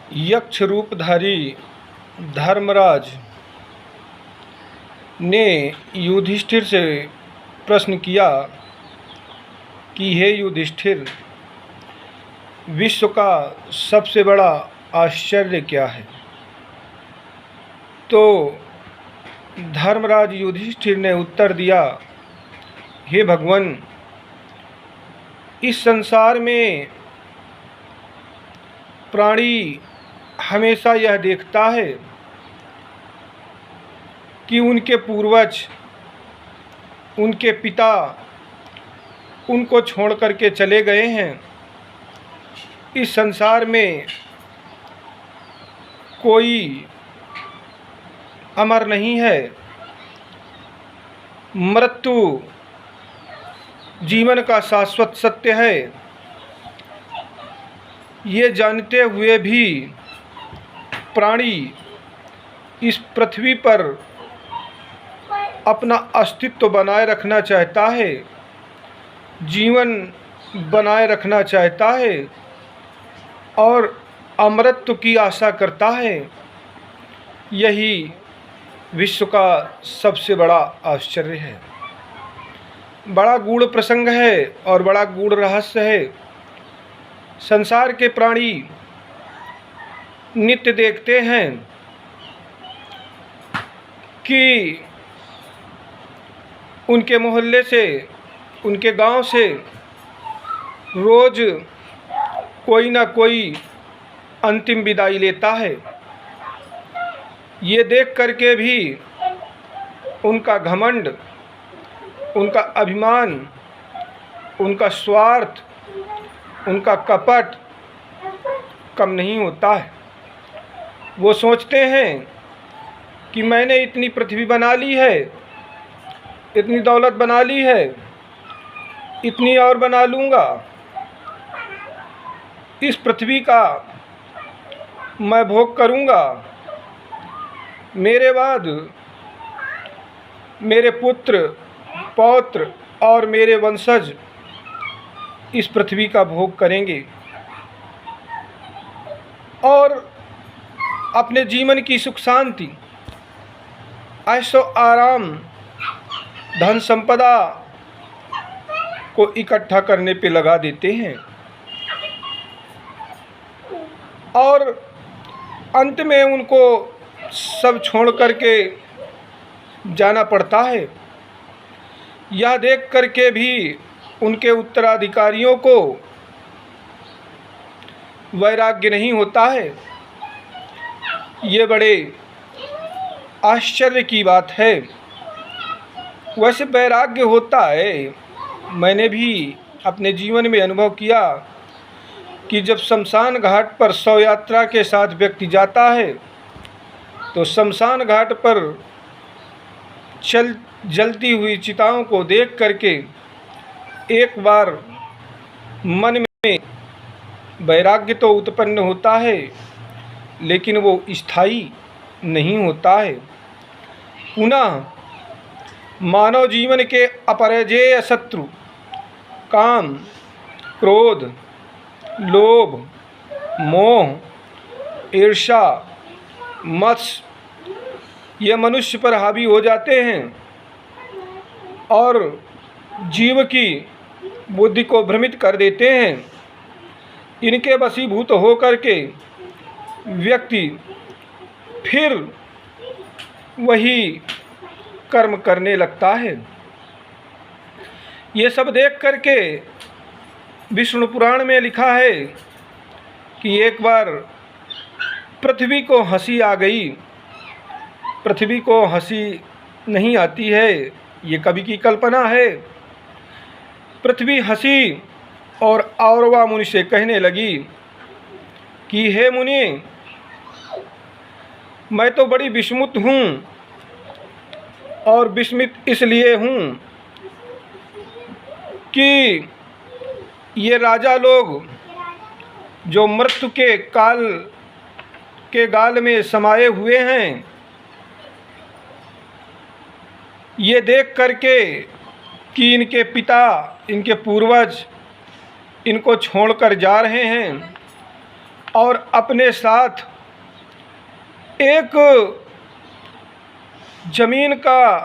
यक्ष रूपधारी धर्मराज ने युधिष्ठिर से प्रश्न किया कि हे युधिष्ठिर, विश्व का सबसे बड़ा आश्चर्य क्या है? तो धर्मराज युधिष्ठिर ने उत्तर दिया, हे भगवान, इस संसार में प्राणी हमेशा यह देखता है कि उनके पूर्वज, उनके पिता उनको छोड़ करके चले गए हैं। इस संसार में कोई अमर नहीं है। मृत्यु जीवन का शाश्वत सत्य है। ये जानते हुए भी प्राणी इस पृथ्वी पर अपना अस्तित्व बनाए रखना चाहता है, जीवन बनाए रखना चाहता है और अमरत्व की आशा करता है। यही विश्व का सबसे बड़ा आश्चर्य है। बड़ा गूढ़ प्रसंग है और बड़ा गूढ़ रहस्य है। संसार के प्राणी नित्य देखते हैं कि उनके मोहल्ले से, उनके गांव से रोज कोई ना कोई अंतिम विदाई लेता है। ये देख करके भी उनका घमंड, उनका अभिमान, उनका स्वार्थ, उनका कपट कम नहीं होता है। वो सोचते हैं कि मैंने इतनी पृथ्वी बना ली है, इतनी दौलत बना ली है, इतनी और बना लूँगा। इस पृथ्वी का मैं भोग करूँगा। मेरे बाद मेरे पुत्र, पौत्र और मेरे वंशज इस पृथ्वी का भोग करेंगे और अपने जीवन की सुख शांति, ऐशो आराम, धन संपदा को इकट्ठा करने पे लगा देते हैं और अंत में उनको सब छोड़ करके जाना पड़ता है। यह देख करके भी उनके उत्तराधिकारियों को वैराग्य नहीं होता है। ये बड़े आश्चर्य की बात है। वैसे वैराग्य होता है, मैंने भी अपने जीवन में अनुभव किया कि जब शमशान घाट पर शव यात्रा के साथ व्यक्ति जाता है तो शमशान घाट पर जलती हुई चिताओं को देख करके एक बार मन में वैराग्य तो उत्पन्न होता है, लेकिन वो स्थायी नहीं होता है। पुनः मानव जीवन के अपरिजेय शत्रु काम, क्रोध, लोभ, मोह, ईर्ष्या, मत्स्य ये मनुष्य पर हावी हो जाते हैं और जीव की बुद्धि को भ्रमित कर देते हैं। इनके वशीभूत होकर के व्यक्ति फिर वही कर्म करने लगता है। ये सब देख करके विष्णु पुराण में लिखा है कि एक बार पृथ्वी को हंसी आ गई। पृथ्वी को हंसी नहीं आती है, ये कवि की कल्पना है। पृथ्वी हंसी और औरवा मुनि से कहने लगी कि हे मुनि, मैं तो बड़ी विस्मित हूँ और विस्मित इसलिए हूँ कि ये राजा लोग जो मृत्यु के गाल में समाये हुए हैं, ये देख करके कि इनके पिता, इनके पूर्वज इनको छोड़कर जा रहे हैं, और अपने साथ एक जमीन का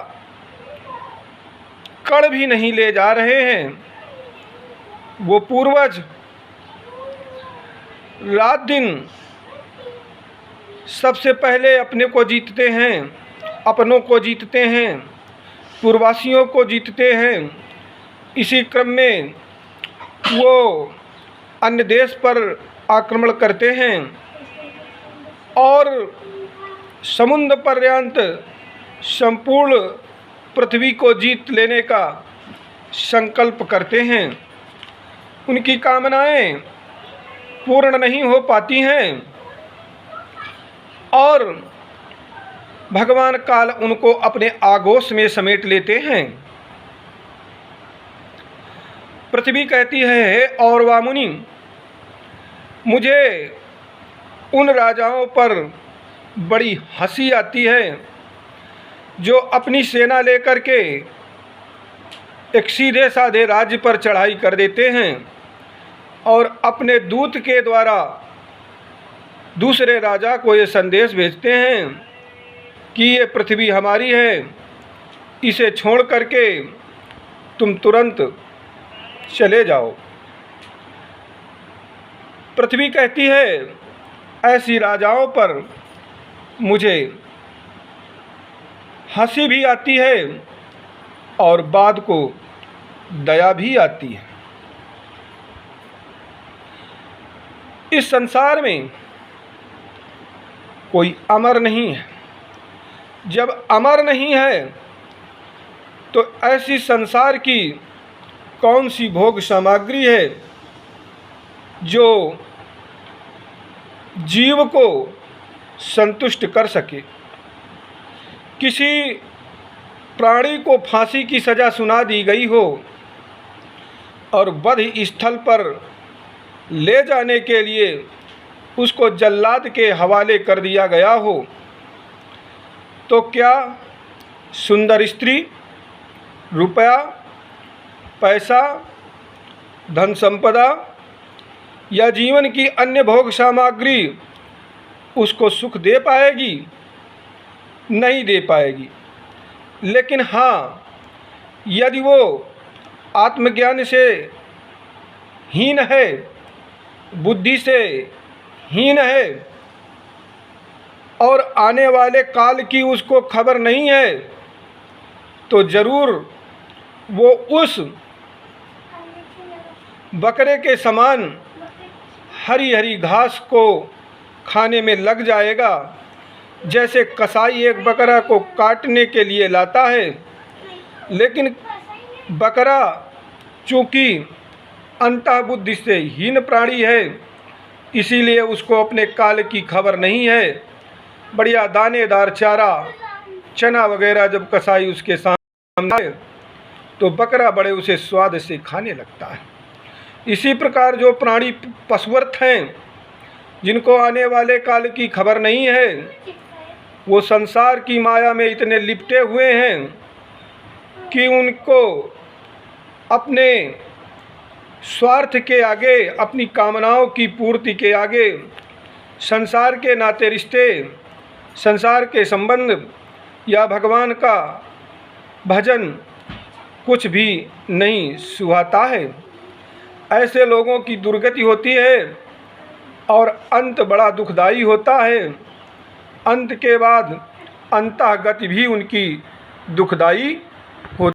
कण भी नहीं ले जा रहे हैं। वो पूर्वज रात दिन सबसे पहले अपने को जीतते हैं, अपनों को जीतते हैं, पूर्ववासियों को जीतते हैं। इसी क्रम में वो अन्य देश पर आक्रमण करते हैं और समुद्र पर्यंत संपूर्ण पृथ्वी को जीत लेने का संकल्प करते हैं। उनकी कामनाएं पूर्ण नहीं हो पाती हैं और भगवान काल उनको अपने आगोश में समेट लेते हैं। पृथ्वी कहती है और वामुनि, मुझे उन राजाओं पर बड़ी हंसी आती है जो अपनी सेना लेकर के एक सीधे साधे राज्य पर चढ़ाई कर देते हैं और अपने दूत के द्वारा दूसरे राजा को ये संदेश भेजते हैं कि ये पृथ्वी हमारी है, इसे छोड़ करके तुम तुरंत चले जाओ। पृथ्वी कहती है ऐसी राजाओं पर मुझे हंसी भी आती है और बाद को दया भी आती है। इस संसार में कोई अमर नहीं है। जब अमर नहीं है तो ऐसी संसार की कौन सी भोग सामग्री है जो जीव को संतुष्ट कर सके। किसी प्राणी को फांसी की सज़ा सुना दी गई हो और वध स्थल पर ले जाने के लिए उसको जल्लाद के हवाले कर दिया गया हो, तो क्या सुंदर स्त्री, रुपया, पैसा, धन संपदा या जीवन की अन्य भोग सामग्री उसको सुख दे पाएगी? नहीं दे पाएगी। लेकिन हाँ, यदि वो आत्मज्ञान से हीन है, बुद्धि से हीन है और आने वाले काल की उसको खबर नहीं है, तो ज़रूर वो उस बकरे के समान हरी हरी घास को खाने में लग जाएगा। जैसे कसाई एक बकरा को काटने के लिए लाता है, लेकिन बकरा चूँकि अंतःबुद्धि से हीन प्राणी है, इसीलिए उसको अपने काल की खबर नहीं है। बढ़िया दानेदार चारा, चना वगैरह जब कसाई उसके सामने आए तो बकरा बड़े उसे स्वाद से खाने लगता है। इसी प्रकार जो प्राणी पशुवर्त हैं, जिनको आने वाले काल की खबर नहीं है, वो संसार की माया में इतने लिपटे हुए हैं कि उनको अपने स्वार्थ के आगे, अपनी कामनाओं की पूर्ति के आगे संसार के नाते रिश्ते, संसार के संबंध या भगवान का भजन कुछ भी नहीं सुहाता है। ऐसे लोगों की दुर्गति होती है और अंत बड़ा दुखदाई होता है। अंत के बाद अंतःगति भी उनकी दुखदाई होती